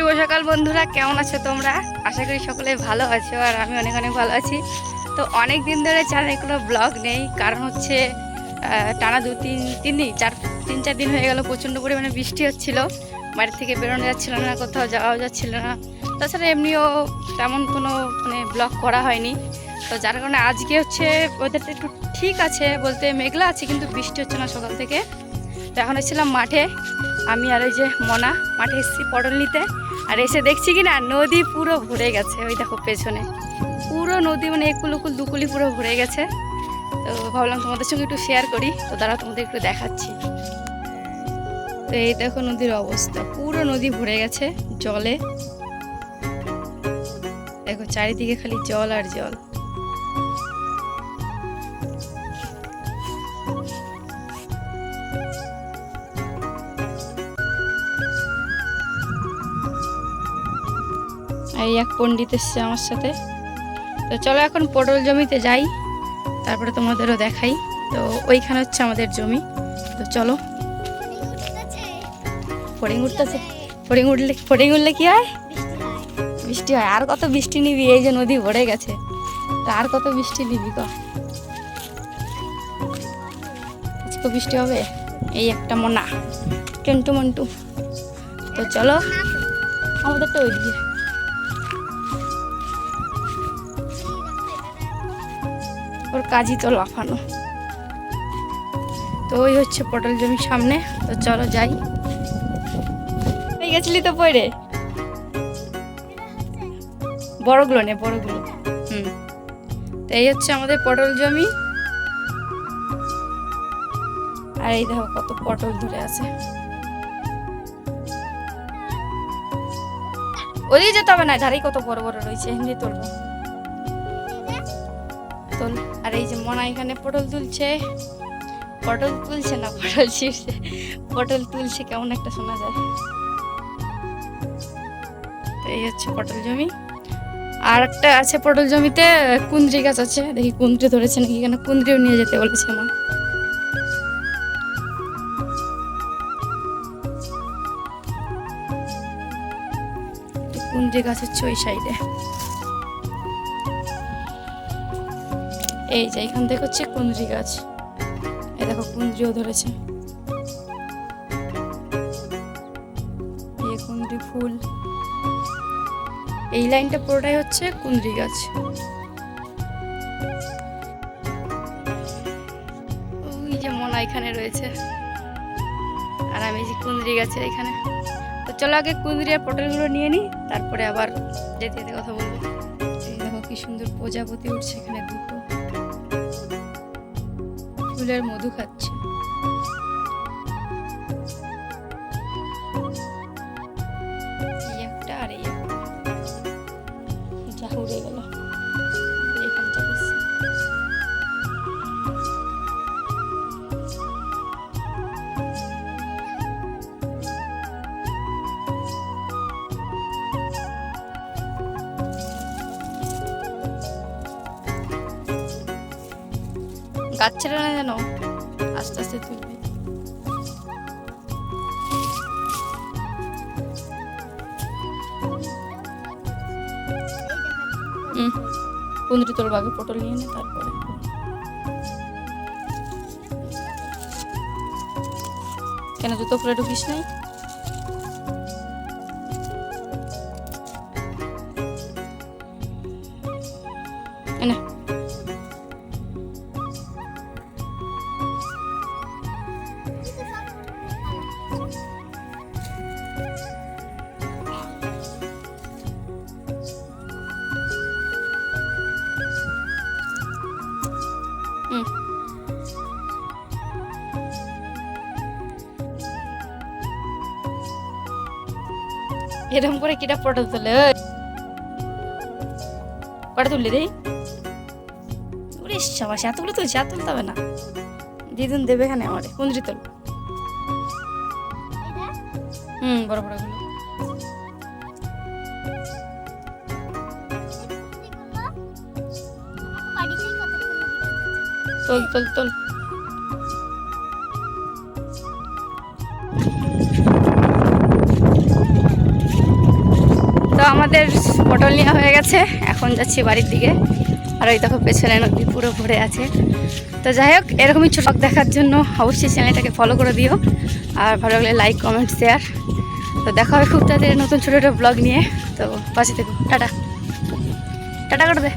শুভ সকাল বন্ধুরা, কেমন আছো তোমরা? আশা করি সকলে ভালো আছো আর আমি অনেক অনেক ভালো আছি। তো অনেক দিন ধরে চ্যানেলে কোনো ব্লগ নেই, কারণ হচ্ছে টানা তিন চার দিন হয়ে গেল প্রচণ্ড পরিমাণে বৃষ্টি হচ্ছিল, বাড়ি থেকে বেরোনো যাচ্ছিল না, কোথাও যাওয়াও যাচ্ছিল না। তাছাড়া এমনিও তেমন কোনো ব্লগ করা হয়নি। তো যার কারণে আজকে হচ্ছে ওয়েদারটা একটু ঠিক আছে, বলতে মেঘলা আছে কিন্তু বৃষ্টি হচ্ছে না সকাল থেকে। তো এখন এসেছিলাম মাঠে, আমি আর ওই যে মনা মাঠে এসেছি পটল নিতে। আর এসে দেখছি কি না, নদী পুরো ভরে গেছে। ওই দেখো পেছনে পুরো নদী, একুল উকুল দুকুলি পুরো ভরে গেছে। তো ভাবলাম তোমাদের সঙ্গে একটু শেয়ার করি, তো তারা তোমাদের একটু দেখাচ্ছি। তো এই দেখো নদীর অবস্থা, পুরো নদী ভরে গেছে জলে। দেখো চারিদিকে খালি জল আর জল। এই এক পণ্ডিত এসছে আমার সাথে। তো চলো এখন পটল জমিতে যাই, তারপরে তোমাদেরও দেখাই। তো ওইখানে হচ্ছে আমাদের জমি। তো চলো। ফড়িং উঠতেছে। ফড়িং উঠলে কি হয়? বৃষ্টি হয়। আর কত বৃষ্টি নিবি? এই যে নদী ভরে গেছে, তো আর কত বৃষ্টি নিবি? আজকে বৃষ্টি হবে। এই একটা মোনা টেন্টু মন্টু। তো চলো, আমাদের তো ওইদিকে। ওর কাজই তো লাফানো। তো ওই হচ্ছে পটল জমির সামনে। তো চলো যাই। গেছিলি তো পরে, বড়গুলো নে, বড়গুলো। তো এই হচ্ছে আমাদের পটল জমি। আর এই দেখো কত পটল ধরে আছে। ওদিকে যেতে হবে না, ধারেই কত বড় বড় রয়েছে, হিন্দি তুলবো। তোল। আর এই যে মনা এখানে পটল তুলছে। পটল তুলছে না, পটল ছিঁড়ছে। পটল তুলছে কেমন একটা শোনা যায়। তো এই হচ্ছে পটল জমি। আর একটা আছে পটল জমিতে কুঁদরি গাছ আছে, দেখি কুঁদরি ধরেছে নাকি। এখানে কুঁদরিও নিয়ে যেতে বলেছে মা। কুঁদরি গাছ হচ্ছে ওই সাইডে। এই যে এখান থেকে হচ্ছে কুঁদরি গাছ। এই দেখো কুঁদরিও ধরেছে। এই কুঁদরি ফুল। এই লাইনটা পুরোটাই হচ্ছে কুঁদরি গাছ। ওই যে মনা এখানে রয়েছে, আর আমি যে কুঁদরি গাছের এখানে। তো চলো আগে কুঁদরি আর পটলগুলো নিয়ে নিই, তারপরে আবার যেতে যেতে কথা বলবো। এই দেখো কি সুন্দর প্রজাপতি উঠছে এখানে, দুটো ফুলের মধু খাচ্ছে। এই একটা আর এই একটা, যা উড়ে গেল। এখানে চলে এসেছি। গাছ ছেড়ে না যেন, আস্তে আস্তে তুলবি। কুঁদরি তোলবো আগে, পটল নিয়ে নে তারপরে। কেন জুতো খুলে ঢুকিস নাই? এনে এরকম করে কিটা পটল তোলে? কটা তুললি রে? ওরে সবাস, এতগুলো তুলছে, আর তুলতে হবে না। দিদুন দেবে এখানে আমার কুঁদরি তোল। বড় বড় গুলো তোল তোল তোল। আমাদের পটল নেওয়া হয়ে গেছে, এখন যাচ্ছি বাড়ির দিকে। আর ওই দেখো পেছনে নদী পুরো ভরে আছে। তো যাই হোক, এরকমই ছোট দেখার জন্য অবশ্যই চ্যানেলটাকে ফলো করে দিও, আর ভালো লাগলে লাইক কমেন্ট শেয়ার। তো দেখা হবে খুব তাড়াতাড়ি নতুন ছোটো ছোটো ব্লগ নিয়ে। তো পাশে থেকো। টাটা টাটা করে দে।